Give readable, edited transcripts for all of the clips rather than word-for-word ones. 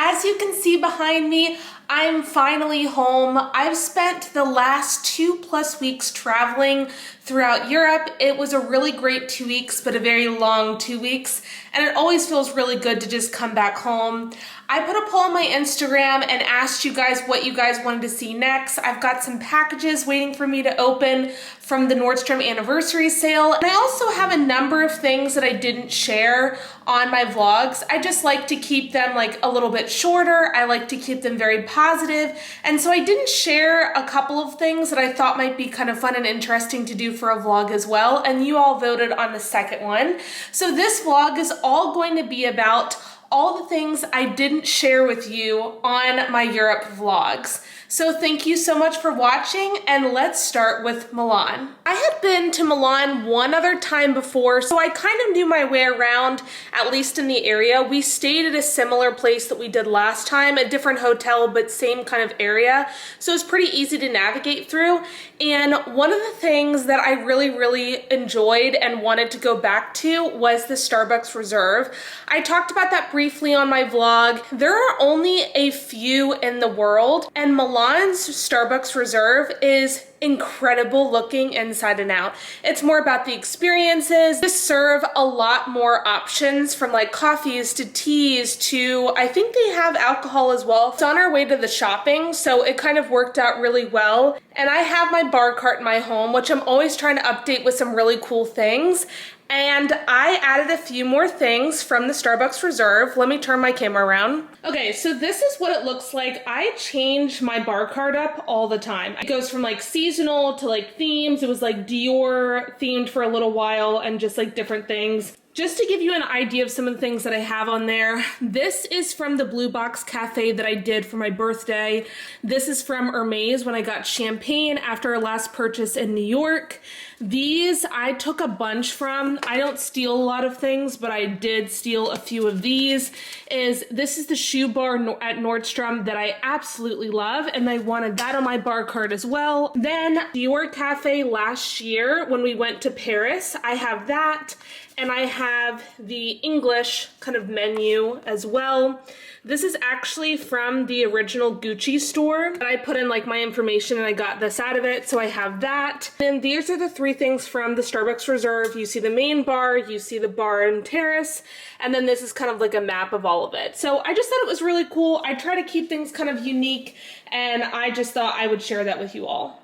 as you can see behind me, I'm finally home. I've spent the last 2+ weeks traveling throughout Europe. It was a really great 2 weeks, but a very long 2 weeks, and it always feels really good to just come back home. I put a poll on my Instagram and asked you guys what you guys wanted to see next. I've got some packages waiting for me to open from the Nordstrom anniversary sale. And I also have a number of things that I didn't share on my vlogs. I just like to keep them like a little bit shorter. I like to keep them very positive. And so I didn't share a couple of things that I thought might be kind of fun and interesting to do for a vlog as well. And you all voted on the second one. So this vlog is all going to be about all the things I didn't share with you on my Europe vlogs. So thank you so much for watching, and let's start with Milan. I had been to Milan one other time before, so I kind of knew my way around, at least in the area. We stayed at a similar place that we did last time, a different hotel, but same kind of area. So it's pretty easy to navigate through. And one of the things that I really enjoyed and wanted to go back to was the Starbucks Reserve. I talked about that briefly on my vlog. There are only a few in the world, and Milan's Starbucks Reserve is incredible looking inside and out. It's more about the experiences. They serve a lot more options, from like coffees to teas to, I think they have alcohol as well. It's on our way to the shopping, so it kind of worked out really well. And I have my bar cart in my home, which I'm always trying to update with some really cool things. And I added a few more things from the Starbucks Reserve. Let me turn my camera around. Okay, so this is what it looks like. I change my bar cart up all the time. It goes from like seasonal to like themes. It was like Dior themed for a little while and just like different things. Just to give you an idea of some of the things that I have on there, this is from the Blue Box Cafe that I did for my birthday. This is from Hermes when I got champagne after our last purchase in New York. These I took a bunch from. I don't steal a lot of things, but I did steal a few of these. This is the shoe bar at Nordstrom that I absolutely love, and I wanted that on my bar cart as well. Then Dior Cafe last year when we went to Paris, I have that. And I have the English kind of menu as well. This is actually from the original Gucci store. I put in like my information and I got this out of it, so I have that. And these are the three things from the Starbucks Reserve. You see the main bar, you see the bar and terrace, and then this is kind of like a map of all of it. So I just thought it was really cool. I try to keep things kind of unique, and I just thought I would share that with you all.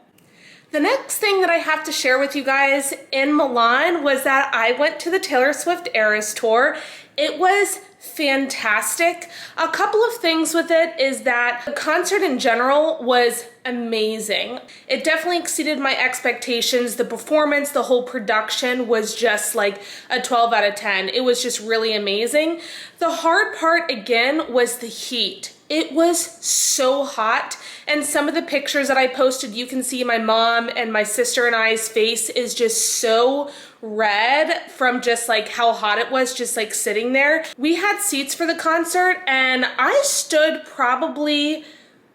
The next thing that I have to share with you guys in Milan was that I went to the Taylor Swift Eras Tour. It was fantastic. A couple of things with it is that the concert in general was amazing. It definitely exceeded my expectations. The performance, the whole production was just like a 12 out of 10. It was just really amazing. The hard part again was the heat. It was so hot, and some of the pictures that I posted, you can see my mom and my sister and I's face is just so red from just like how hot it was just like sitting there. We had seats for the concert, and I stood probably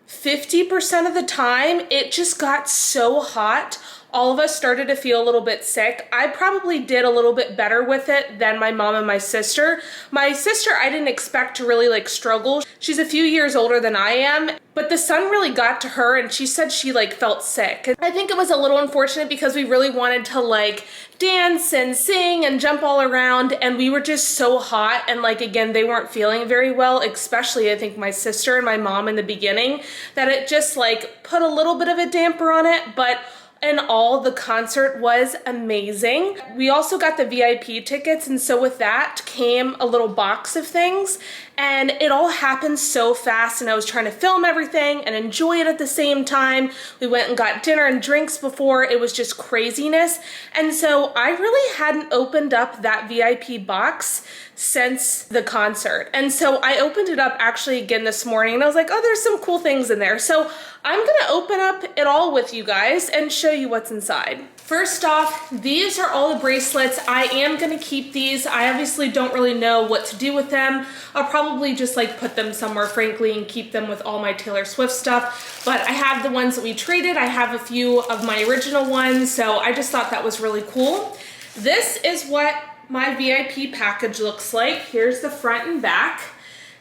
50% of the time. It just got so hot. All of us started to feel a little bit sick. I probably did a little bit better with it than my mom and my sister. My sister, I didn't expect to really like struggle. She's a few years older than I am, but the sun really got to her, and she said she like felt sick. I think it was a little unfortunate because we really wanted to like dance and sing and jump all around, and we were just so hot, and like again, they weren't feeling very well, especially I think my sister and my mom in the beginning, that it just like put a little bit of a damper on it. But in all, the concert was amazing. We also got the VIP tickets, and so with that came a little box of things, and it all happened so fast, and I was trying to film everything and enjoy it at the same time. We went and got dinner and drinks before. It was just craziness, and so I really hadn't opened up that VIP box since the concert. And so I opened it up actually again this morning, and I was like, oh, there's some cool things in there. So I'm gonna open up it all with you guys and show you what's inside. First off, these are all the bracelets. I am gonna keep these. I obviously don't really know what to do with them. I'll probably just like put them somewhere, frankly, and keep them with all my Taylor Swift stuff. But I have the ones that we traded. I have a few of my original ones, so I just thought that was really cool. This is what my VIP package looks like. Here's the front and back.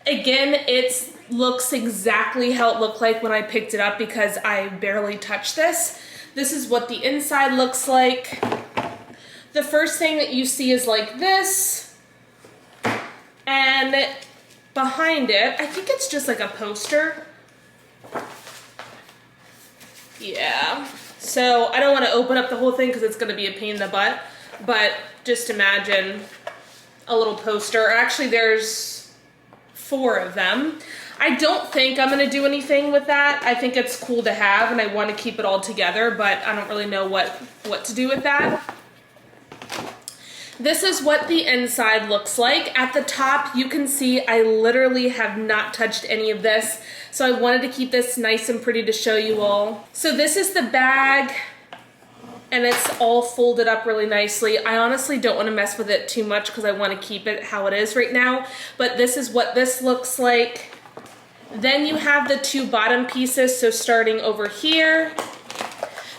Again, it's looks exactly how it looked like when I picked it up because I barely touched this. This is what the inside looks like. The first thing that you see is like this, and behind it, I think it's just like a poster. Yeah, so I don't want to open up the whole thing because it's going to be a pain in the butt, but just imagine a little poster. Actually, there's 4 of them. I don't think I'm going to do anything with that. I think it's cool to have and I want to keep it all together, but I don't really know what to do with that. This is what the inside looks like. At the top, you can see I literally have not touched any of this, so I wanted to keep this nice and pretty to show you all. So this is the bag, and it's all folded up really nicely. I honestly don't want to mess with it too much because I want to keep it how it is right now, but this is what this looks like. Then you have the 2 bottom pieces, so starting over here.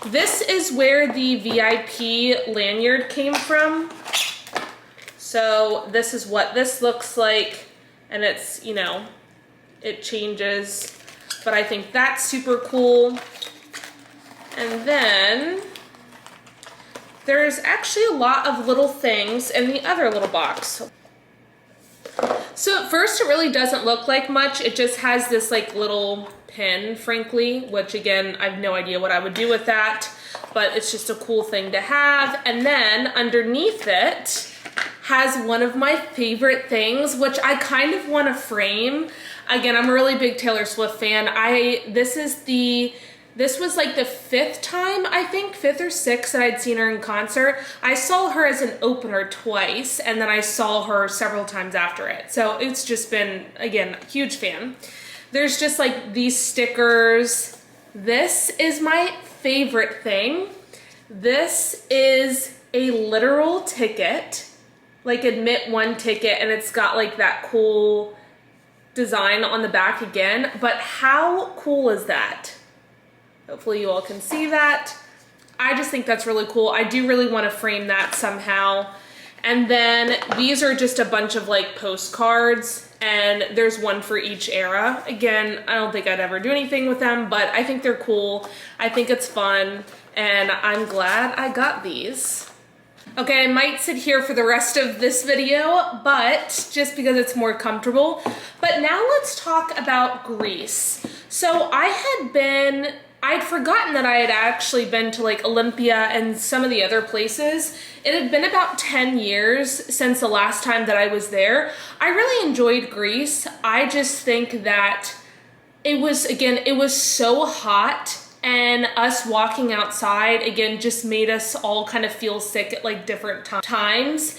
This is where the VIP lanyard came from. So this is what this looks like, and it's, you know, it changes, but I think that's super cool. And then there's actually a lot of little things in the other little box. So at first it really doesn't look like much. It just has this like little pin, frankly, which again, I have no idea what I would do with that, but it's just a cool thing to have. And then underneath it has one of my favorite things, which I kind of want to frame. Again, I'm a really big Taylor Swift fan. This was like the 5th time, I think, 5th or 6th that I'd seen her in concert. I saw her as an opener twice, and then I saw her several times after it. So it's just been, again, huge fan. There's just like these stickers. This is my favorite thing. This is a literal ticket, like admit 1 ticket, and it's got like that cool design on the back again. But how cool is that? Hopefully you all can see that. I just think that's really cool. I do really want to frame that somehow. And then these are just a bunch of like postcards, and there's one for each era. Again, I don't think I'd ever do anything with them, but I think they're cool. I think it's fun, and I'm glad I got these. Okay, I might sit here for the rest of this video, but just because it's more comfortable. But now let's talk about Greece. So I'd forgotten that I had actually been to like Olympia and some of the other places. It had been about 10 years since the last time that I was there. I really enjoyed Greece. I just think that it was so hot, and us walking outside, again, just made us all kind of feel sick at like different times.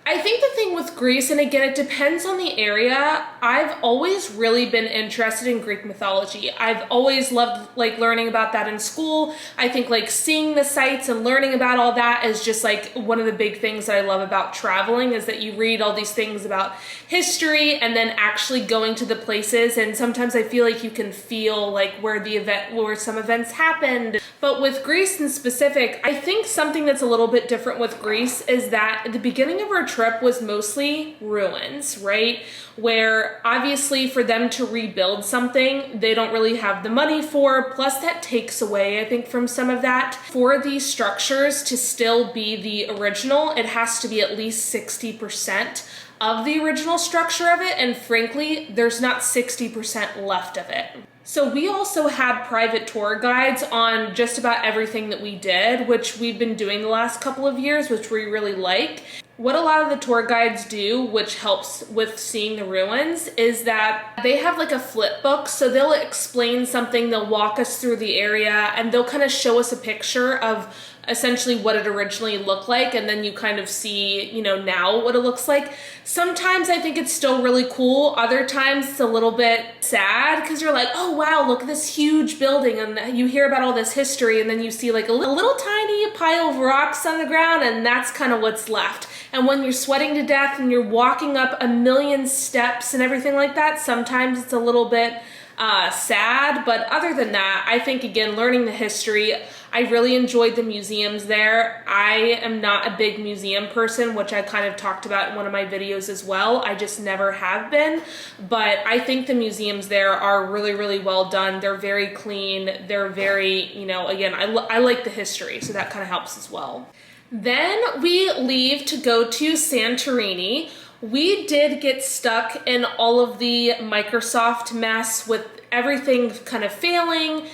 I think the thing with Greece, and again, it depends on the area, I've always really been interested in Greek mythology. I've always loved like learning about that in school. I think like seeing the sites and learning about all that is just like one of the big things that I love about traveling, is that you read all these things about history and then actually going to the places, and sometimes I feel like you can feel like where some events happened. But with Greece in specific, I think something that's a little bit different with Greece is that at the beginning of our trip was mostly ruins, right? Where obviously for them to rebuild something, they don't really have the money for, plus that takes away, I think, from some of that. For these structures to still be the original, it has to be at least 60% of the original structure of it, and frankly, there's not 60% left of it. So we also had private tour guides on just about everything that we did, which we've been doing the last couple of years, which we really like. What a lot of the tour guides do, which helps with seeing the ruins, is that they have like a flip book. So they'll explain something, they'll walk us through the area, and they'll kind of show us a picture of essentially what it originally looked like, and then you kind of see, you know, now what it looks like. Sometimes I think it's still really cool. Other times it's a little bit sad, because you're like, oh wow, look at this huge building, and you hear about all this history, and then you see like a little tiny pile of rocks on the ground, and that's kind of what's left. And when you're sweating to death and you're walking up a million steps and everything like that, sometimes it's a little bit sad. But other than that, I think, again, learning the history, I really enjoyed the museums there. I am not a big museum person, which I kind of talked about in one of my videos as well. I just never have been. But I think the museums there are really, really well done. They're very clean. They're very, you know, again, I like the history, so that kind of helps as well. Then we leave to go to Santorini. We did get stuck in all of the Microsoft mess with everything kind of failing.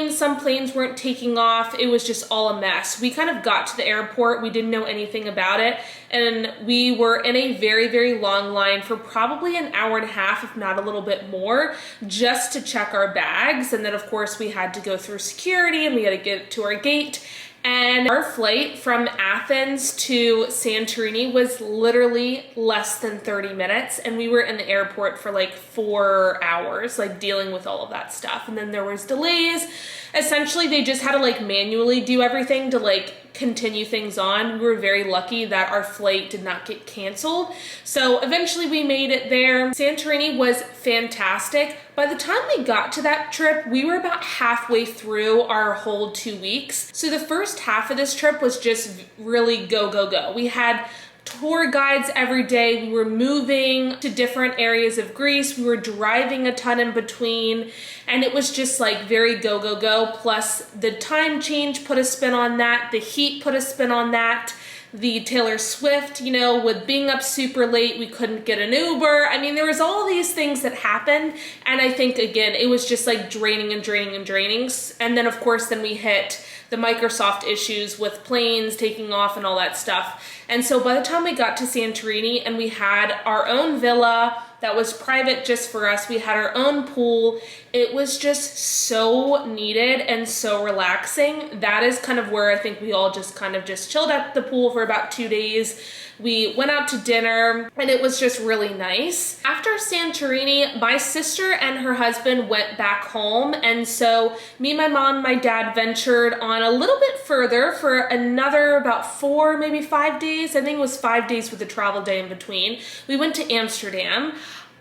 Some planes weren't taking off. It was just all a mess. We kind of got to the airport. We didn't know anything about it. And we were in a very, very long line for probably an hour and a half, if not a little bit more, just to check our bags. And then of course we had to go through security and we had to get to our gate. And our flight from Athens to Santorini was literally less than 30 minutes. And we were in the airport for like 4 hours, like dealing with all of that stuff. And then there was delays. Essentially, they just had to like manually do everything to like continue things on. We were very lucky that our flight did not get canceled. So eventually we made it there. Santorini was fantastic. By the time we got to that trip, we were about halfway through our whole 2 weeks. So the first half of this trip was just really go, go, go. We had tour guides every day. We were moving to different areas of Greece. We were driving a ton in between, and it was just like very go, go, go. Plus the time change put a spin on that. The heat put a spin on that. The Taylor Swift, you know, with being up super late, we couldn't get an Uber. I mean, there was all these things that happened. And I think, again, it was just like draining and draining and draining. And then, of course, then we hit the Microsoft issues with planes taking off and all that stuff. And so by the time we got to Santorini and we had our own villa that was private just for us, we had our own pool, it was just so needed and so relaxing. That is kind of where I think we all just kind of just chilled at the pool for about 2 days. We went out to dinner and it was just really nice. After Santorini, my sister and her husband went back home. And so me, my mom, my dad ventured on a little bit further for another about 4, maybe 5 days. I think it was 5 days with a travel day in between. We went to Amsterdam.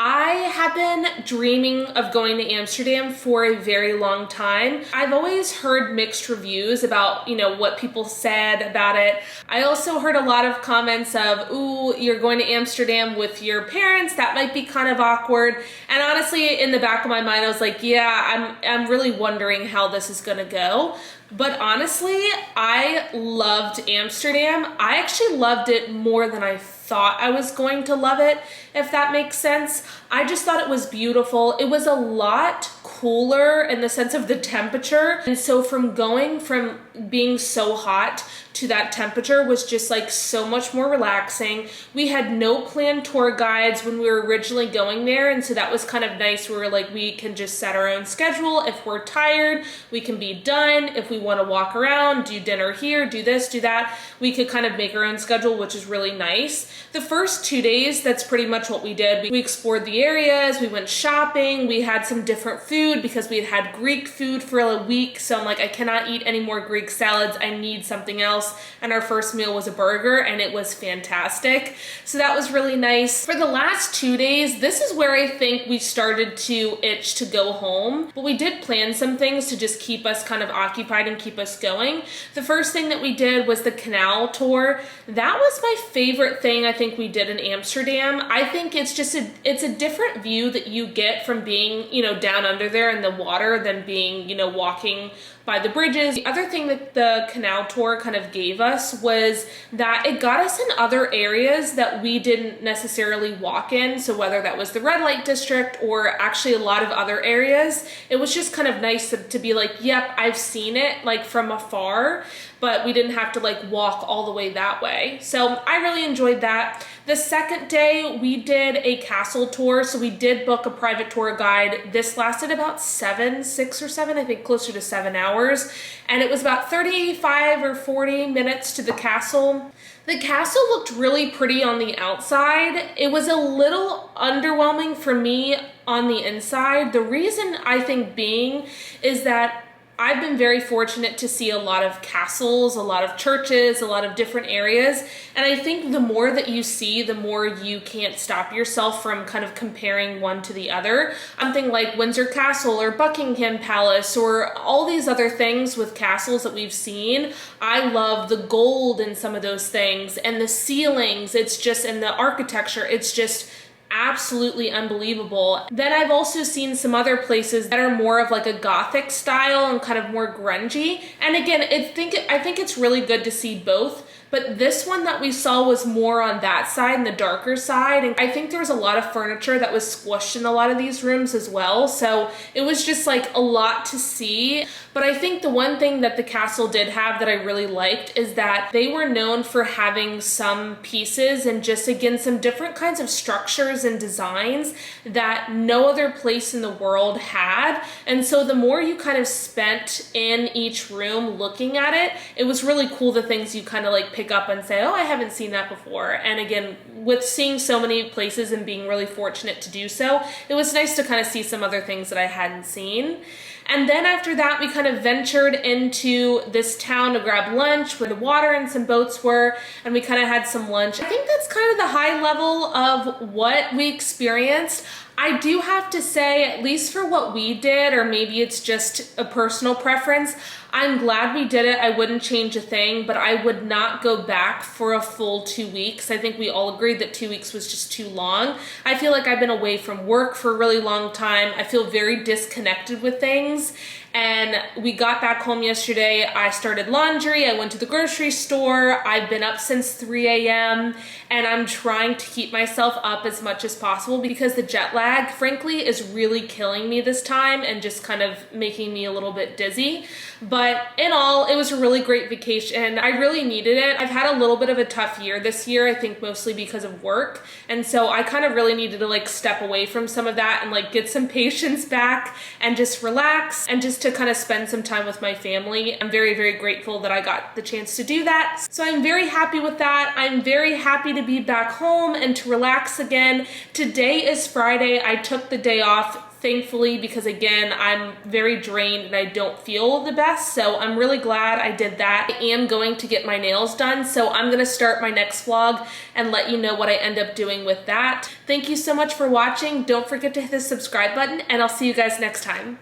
I have been dreaming of going to Amsterdam for a very long time. I've always heard mixed reviews about, you know, what people said about it. I also heard a lot of comments of, ooh, you're going to Amsterdam with your parents. That might be kind of awkward. And honestly, in the back of my mind, I was like, yeah, I'm really wondering how this is gonna go. But honestly, I loved Amsterdam. I actually loved it more than I thought I was going to love it, if that makes sense. I just thought it was beautiful. It was a lot cooler in the sense of the temperature. And so from going from being so hot to that temperature was just like so much more relaxing. We had no planned tour guides when we were originally going there. And so that was kind of nice. We were like, we can just set our own schedule. If we're tired, we can be done. If we want to walk around, do dinner here, do this, do that, we could kind of make our own schedule, which is really nice. The first 2 days, that's pretty much what we did. We explored the areas, we went shopping, we had some different food because we had had Greek food for a week. So I'm like, I cannot eat any more Greek salads. I need something else. And our first meal was a burger and it was fantastic. So that was really nice. For the last 2 days, this is where I think we started to itch to go home. But we did plan some things to just keep us kind of occupied and keep us going. The first thing that we did was the canal tour. That was my favorite thing I think we did in Amsterdam. I think it's just it's a different view that you get from being, you know, down under there in the water than being, you know, walking by the bridges. The other thing that the canal tour kind of gave us was that it got us in other areas that we didn't necessarily walk in. So whether that was the red light district or actually a lot of other areas, it was just kind of nice to be like, yep, I've seen it like from afar, but we didn't have to like walk all the way that way. So I really enjoyed that. The second day we did a castle tour. So we did book a private tour guide. This lasted about 6 or 7, I think closer to 7 hours. And it was about 35 or 40 minutes to the castle. The castle looked really pretty on the outside. It was a little underwhelming for me on the inside. The reason I think being is that I've been very fortunate to see a lot of castles, a lot of churches, a lot of different areas. And I think the more that you see, the more you can't stop yourself from kind of comparing one to the other. Something like Windsor Castle or Buckingham Palace or all these other things with castles that we've seen. I love the gold in some of those things and the ceilings. It's just, and the architecture, it's just absolutely unbelievable. Then I've also seen some other places that are more of like a Gothic style and kind of more grungy. And again, I think it's really good to see both. But this one that we saw was more on that side and the darker side. And I think there was a lot of furniture that was squished in a lot of these rooms as well. So it was just like a lot to see. But I think the one thing that the castle did have that I really liked is that they were known for having some pieces and just, again, some different kinds of structures and designs that no other place in the world had. And so the more you kind of spent in each room looking at it, it was really cool, the things you kind of like pick up and say, oh, I haven't seen that before. And again, with seeing so many places and being really fortunate to do so, it was nice to kind of see some other things that I hadn't seen. And then after that, we kind of ventured into this town to grab lunch where the water and some boats were, and we kind of had some lunch. I think that's kind of the high level of what we experienced. I do have to say, at least for what we did, or maybe it's just a personal preference, I'm glad we did it. I wouldn't change a thing, but I would not go back for a full 2 weeks. I think we all agreed that 2 weeks was just too long. I feel like I've been away from work for a really long time. I feel very disconnected with things. And we got back home yesterday. I started laundry. I went to the grocery store. I've been up since 3 a.m. and I'm trying to keep myself up as much as possible because the jet lag, frankly, is really killing me this time and just kind of making me a little bit dizzy. But in all, it was a really great vacation. I really needed it. I've had a little bit of a tough year this year, I think mostly because of work. And so I kind of really needed to like step away from some of that and like get some patience back and just relax and just to kind of spend some time with my family. I'm very, very grateful that I got the chance to do that. So I'm very happy with that. I'm very happy to be back home and to relax again. Today is Friday. I took the day off, thankfully, because again, I'm very drained and I don't feel the best. So I'm really glad I did that. I am going to get my nails done. So I'm gonna start my next vlog and let you know what I end up doing with that. Thank you so much for watching. Don't forget to hit the subscribe button and I'll see you guys next time.